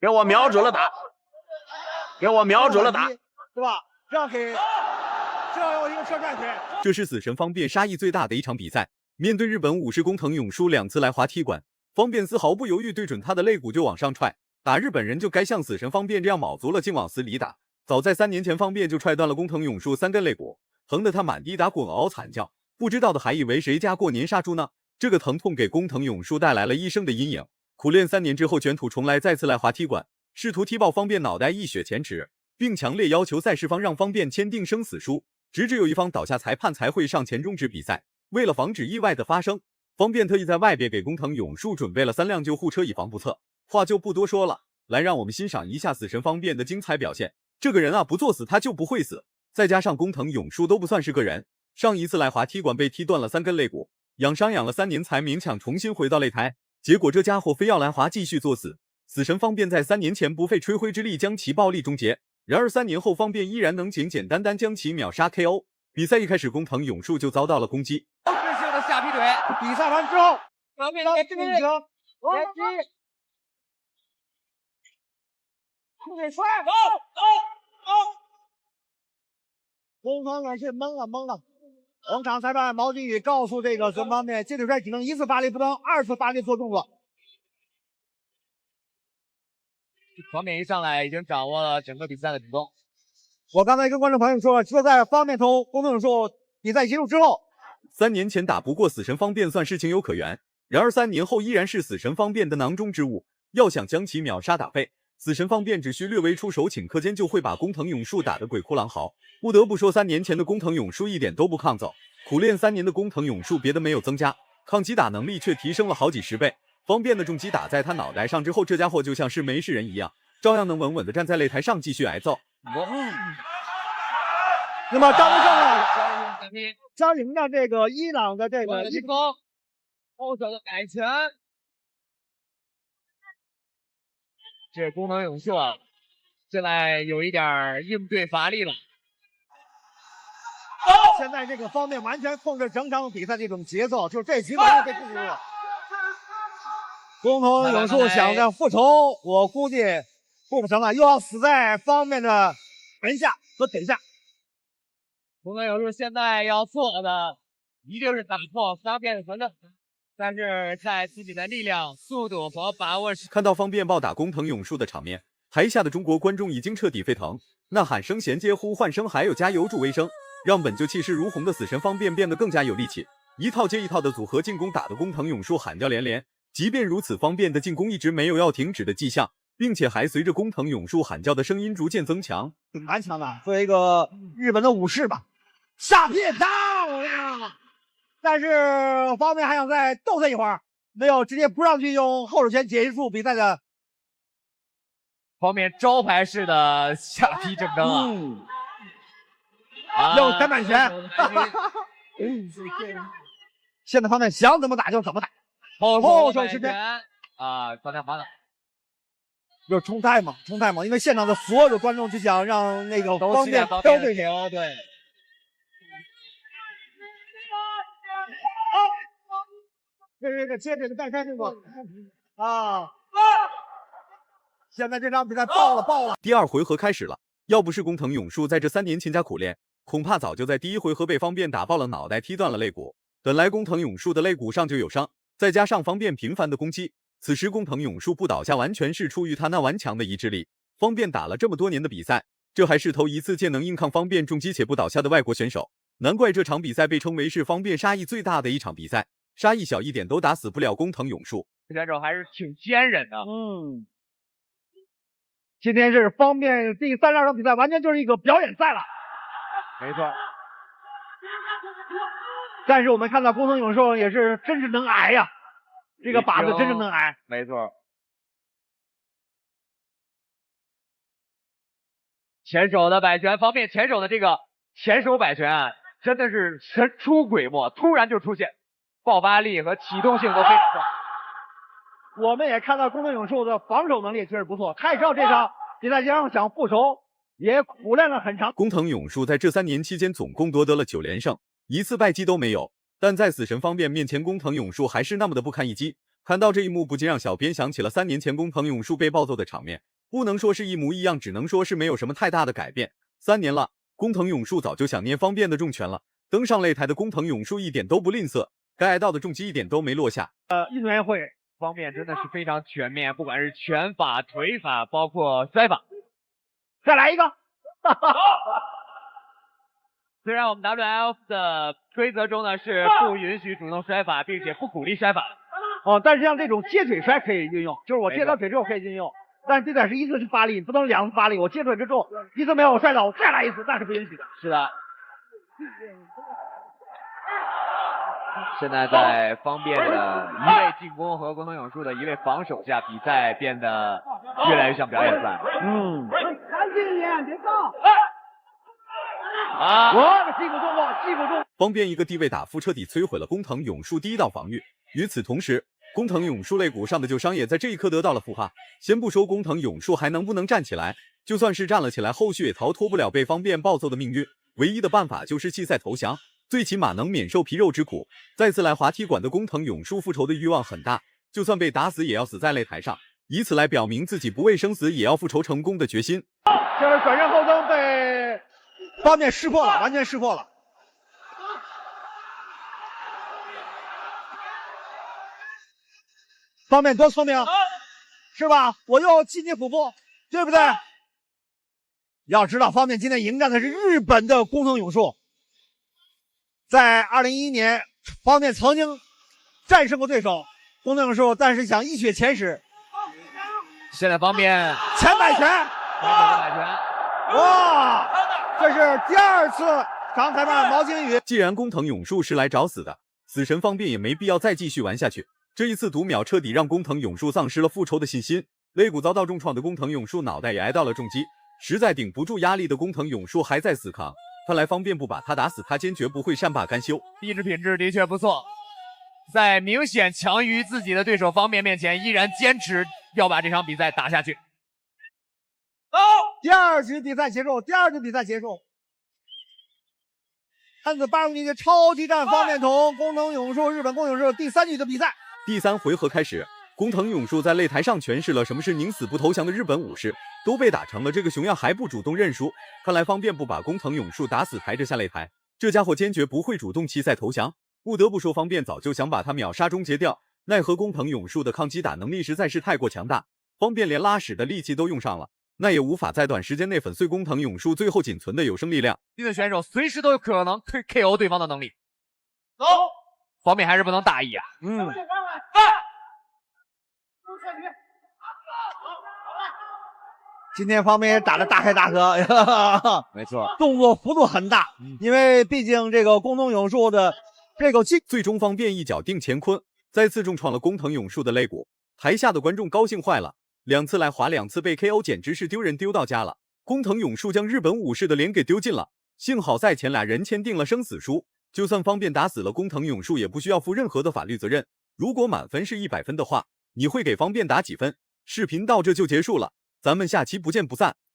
给我瞄准了打，给我瞄准了打，对吧？这样有一个车转腿。这是死神方辩杀意最大的一场比赛。面对日本武士工藤永树2次来滑踢馆，方辩丝毫不犹豫对准他的肋骨就往上踹。打日本人就该像死神方辩这样卯足了劲往死里打。早在3年前，方辩就踹断了工藤永树3根肋骨，疼得他满地打滚嗷惨叫。不知道的还以为谁家过年杀猪呢。这个疼痛给工藤永树带来了一生的阴影。苦练3年之后，卷土重来，再次来滑踢馆，试图踢爆方辩脑袋一雪前耻，并强烈要求赛事方让方辩签订生死书，直至有一方倒下，裁判才会上前终止比赛。为了防止意外的发生，方辩特意在外边给工藤永树准备了3辆救护车，以防不测。话就不多说了，来让我们欣赏一下死神方辩的精彩表现。这个人啊，不作死他就不会死。再加上工藤永树都不算是个人，上一次来滑踢馆被踢断了3根肋骨，养伤养了3年才勉强重新回到擂台，结果这家伙非要来滑继续作死。死神方辩在3年前不费吹灰之力将其暴力终结，然而3年后方辩依然能简简单单将其秒杀 KO。比赛一开始，工藤永树就遭到了攻击，致性的下劈腿。比赛完之后，方辩进行连击，给踹！工藤永树懵了。红场裁判毛金宇告诉这个孙方辩，接腿踹只能1次发力，不能2次发力做动作。方辩一上来已经掌握了整个比赛的主动。我刚才跟观众朋友说，就在方辩同工藤永树比赛结束之后，3年前打不过死神方辩算是情有可原，然而3年后依然是死神方辩的囊中之物，要想将其秒杀打废，死神方辩只需略微出手，顷刻间就会把工藤永树打得鬼哭狼嚎。不得不说，3年前的工藤永树一点都不抗揍，苦练3年的工藤永树别的没有增加，抗击打能力却提升了好几十倍。方辩的重击打在他脑袋上之后，这家伙就像是没事人一样，照样能稳稳地站在擂台上继续挨揍。那么张凌的这个伊朗的这个一攻，后手的改拳，这工藤永树啊，现在有一点应对乏力了。现在这个方面完全控制整场比赛这种节奏，就是这局完全被控制了。工藤永树想着复仇，我估计不成了，又要死在方面的门下和腿下。工藤永树现在要做的一定是打破方辩的存在，但是在自己的力量、速度和把握时，看到方辩暴打工藤永树的场面，台下的中国观众已经彻底沸腾，呐喊声、衔接呼唤声，还有加油助威声，让本就气势如虹的死神方辩变得更加有力气。一套接一套的组合进攻打得工藤永树喊叫连连。即便如此，方辩的进攻一直没有要停止的迹象，并且还随着工藤永树喊叫的声音逐渐增强。挺顽强的，作为一个日本的武士吧，下劈到了，但是方面还想再斗他一会儿，没有，直接扑上去用后手拳结束比赛的。方面招牌式的下劈正蹬用单板拳。现在方面想怎么打就怎么打。后手持拳啊，刚才滑了，就是冲太嘛，因为现场的所有的观众就想让那个方便都对平，对。这接着带开这个啊！现在这场比赛爆了！第2回合开始了，要不是工藤永树在这3年勤加苦练，恐怕早就在第1回合被方辩打爆了脑袋，踢断了肋骨。本来工藤永树的肋骨上就有伤，再加上方辩频繁的攻击，此时工藤永树不倒下，完全是出于他那顽强的意志力。方辩打了这么多年的比赛，这还是头一次见能硬抗方辩重击且不倒下的外国选手，难怪这场比赛被称为是方辩杀意最大的一场比赛。杀意小一点都打死不了工藤永树，这选手还是挺坚韧的。今天是方辩第32场比赛，完全就是一个表演赛了。没错。但是我们看到工藤永树也是真是能挨呀，这个靶子真是能挨。没错。前手的摆拳，方辩前手的这个前手摆拳啊，真的是神出鬼没，突然就出现，爆发力和启动性都非常高。我们也看到工藤永树的防守能力确实不错，他也知道这场比赛将想复仇，也苦练了很长。工藤永树在这3年期间总共夺得了9连胜，1次败绩都没有。但在死神方辩面前，工藤永树还是那么的不堪一击，看到这一幕，不禁让小编想起了3年前工藤永树被暴揍的场面。不能说是一模一样，只能说是没有什么太大的改变。3年了，工藤永树早就想念方便的重拳了。登上擂台的工藤永树一点都不吝啬，该挨到的重击一点都没落下。运动员会方面真的是非常全面，不管是拳法、腿法，包括摔法。再来一个。虽然我们 WLF 的规则中呢是不允许主动摔法，并且不鼓励摔法。但是像这种接腿摔可以运用，就是我接到腿之后可以运用，但是这点是一次发力，不能2次发力。我接腿之后一次没有我摔倒，我再来一次，那是不允许的。是的。现在在方便的一位进攻和工藤永树的一位防守下，比赛变得越来越像表演赛。安静一点，别动。我击鼓动作，击鼓动。方便一个低位打负，彻底摧毁了工藤永树第一道防御。与此同时，工藤永树肋骨上的旧伤也在这一刻得到了孵化。先不说工藤永树还能不能站起来，就算是站了起来，后续也逃脱不了被方便暴揍的命运。唯一的办法就是弃赛投降，最起码能免受皮肉之苦。再次来滑踢馆的工藤永树复仇的欲望很大，就算被打死也要死在擂台上，以此来表明自己不畏生死也要复仇成功的决心。这是转身后蹬被方便识破了，完全识破了。方便多聪明，是吧？我又进击腹部，对不对？要知道，方便今天迎战的是日本的工藤永树。在2011年，方便曾经战胜过对手工藤永树，但是想一雪前耻。现在方便前摆拳，哇！这是第2次掌裁判毛景宇。既然工藤永树是来找死的，死神方便也没必要再继续玩下去。这一次读秒彻底让工藤永树丧失了复仇的信心，肋骨遭到重创的工藤永树脑袋也挨到了重击，实在顶不住压力的工藤永树还在死扛。看来方便不把他打死，他坚决不会善罢甘休。意志品质的确不错，在明显强于自己的对手方便面前，依然坚持要把这场比赛打下去。第2局比赛结束，第2局比赛结束。男子85级超级战方便同工藤永树日本工藤永树第3局的比赛。第3回合开始，工藤永树在擂台上诠释了什么是宁死不投降的日本武士，都被打成了，这个熊样还不主动认输。看来方便不把工藤永树打死抬着下擂台，这家伙坚决不会主动弃赛投降。不得不说，方便早就想把他秒杀终结掉，奈何工藤永树的抗击打能力实在是太过强大，方便连拉屎的力气都用上了，那也无法在短时间内粉碎工藤永树最后仅存的有生力量。这个选手随时都有可能KO 对方的能力，方便还是不能大意啊。今天方面也打得大开大合，没错，动作幅度很大，因为毕竟这个工藤永树的这口气，最终方便一脚定乾坤，再次重创了工藤永树的肋骨。台下的观众高兴坏了，2次来滑2次被 KO， 简直是丢人丢到家了。工藤永树将日本武士的脸给丢尽了，幸好赛前俩人签订了生死书，就算方便打死了工藤永树，也不需要负任何的法律责任。如果满分是100分的话，你会给方便打几分？视频到这就结束了，咱们下期不见不散。